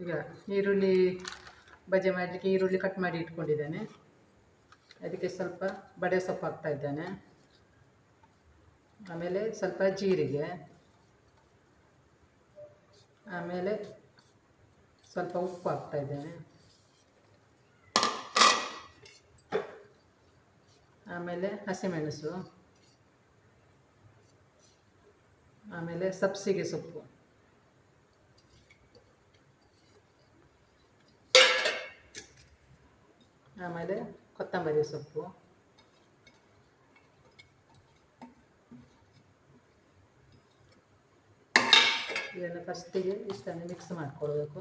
ಈಗ ಈರುಳ್ಳಿ ಬಜೆ ಮಾಡಲಿಕ್ಕೆ ಈರುಳ್ಳಿ ಕಟ್ ಮಾಡಿ ಇಟ್ಕೊಂಡಿದ್ದೇನೆ. ಅದಕ್ಕೆ ಸ್ವಲ್ಪ ಬಡೆ ಸೊಪ್ಪು ಹಾಕ್ತಾ ಇದ್ದೇನೆ. ಆಮೇಲೆ ಸ್ವಲ್ಪ ಜೀರಿಗೆ, ಆಮೇಲೆ ಸ್ವಲ್ಪ ಉಪ್ಪು ಹಾಕ್ತಾ ಇದ್ದೇನೆ. ಆಮೇಲೆ ಹಸಿಮೆಣಸು, ಆಮೇಲೆ ಸಬ್ಸಿಗೆ ಸೊಪ್ಪು, ಆಮೇಲೆ ಕೊತ್ತಂಬರಿ ಸೊಪ್ಪು, ಇದನ್ನು ಫಸ್ಟಿಗೆ ಇಷ್ಟನ್ನು ಮಿಕ್ಸ್ ಮಾಡಿಕೊಳ್ಬೇಕು.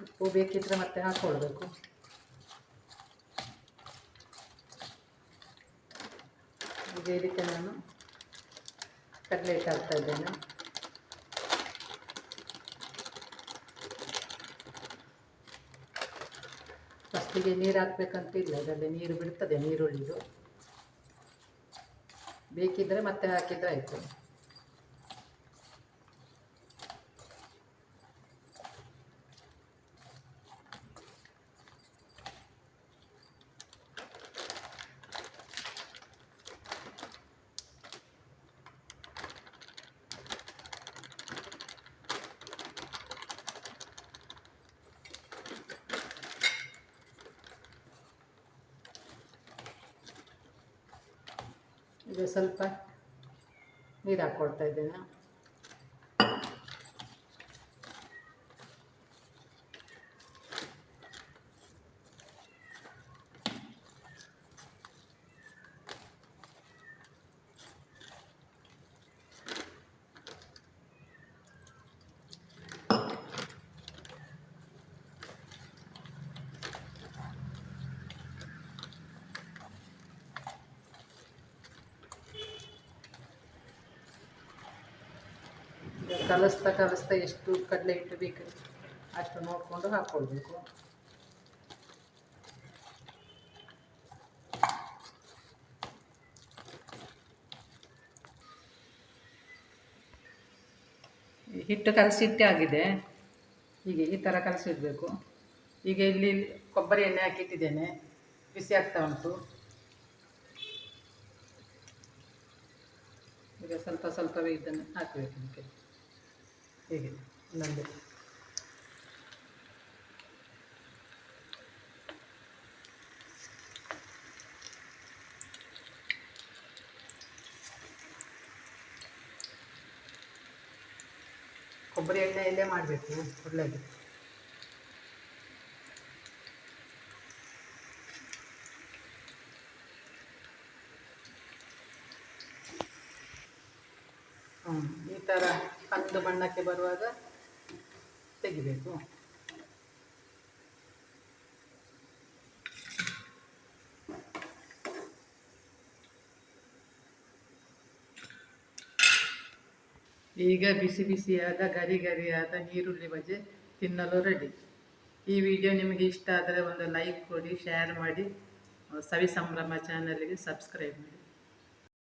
ಉಪ್ಪು ಬೇಕಿದ್ರೆ ಮತ್ತೆ ಹಾಕ್ಕೊಳ್ಬೇಕು. ಈಗ ಇದಕ್ಕೆ ನಾನು ಕಡಲೆ ಹಿಟ್ಟು ಹಾಕ್ತಾ ಇದ್ದೇನೆ. ಫಸ್ಟಿಗೆ ನೀರು ಹಾಕ್ಬೇಕಂತ ಇಲ್ಲ, ಇದರಲ್ಲಿ ನೀರು ಬಿಡ್ತದೆ ನೀರುಳ್ಳಿದು. ಬೇಕಿದ್ದರೆ ಮತ್ತೆ ಹಾಕಿದರೆ ಆಯಿತು. ಈಗ ಸ್ವಲ್ಪ ನೀರು ಹಾಕ್ಕೊಳ್ತಾ ಇದ್ದೇನೆ. ಕಲಿಸ್ತಾ ಎಷ್ಟು ಕಡಲೆ ಹಿಟ್ಟು ಬೇಕು ಅಷ್ಟು ನೋಡಿಕೊಂಡು ಹಾಕ್ಕೊಳ್ಬೇಕು. ಹಿಟ್ಟು ಕಲಸಿಟ್ಟೆ ಆಗಿದೆ. ಹೀಗೆ ಈ ಥರ ಕಲಸಿಡಬೇಕು. ಈಗ ಇಲ್ಲಿ ಕೊಬ್ಬರಿ ಎಣ್ಣೆ ಹಾಕಿಟ್ಟಿದ್ದೇನೆ, ಬಿಸಿ ಆಗ್ತಾ ಉಂಟು. ಈಗ ಸ್ವಲ್ಪವೇ ಇದನ್ನು ಹಾಕಬೇಕು. ಇದಕ್ಕೆ ಹೀಗೆ ಇನ್ನೊಂದು ಕೊಬ್ಬರಿ ಎಣ್ಣೆಯಲ್ಲೇ ಮಾಡಬೇಕು, ಒಳ್ಳೆಯದು. ಈ ಥರ ಕಂದು ಬಣ್ಣಕ್ಕೆ ಬರುವಾಗ ತೆಗಿಬೇಕು. ಈಗ ಬಿಸಿ ಬಿಸಿಯಾದ ಗರಿಯಾದ ಈರುಳ್ಳಿ ಬಜೆ ತಿನ್ನಲು ರೆಡಿ. ಈ ವಿಡಿಯೋ ನಿಮಗೆ ಇಷ್ಟ ಆದರೆ ಒಂದು ಲೈಕ್ ಕೊಡಿ, ಶೇರ್ ಮಾಡಿ, ಸವಿ ಸಂಭ್ರಮ ಚಾನಲ್ಗೆ ಸಬ್ಸ್ಕ್ರೈಬ್ ಮಾಡಿ.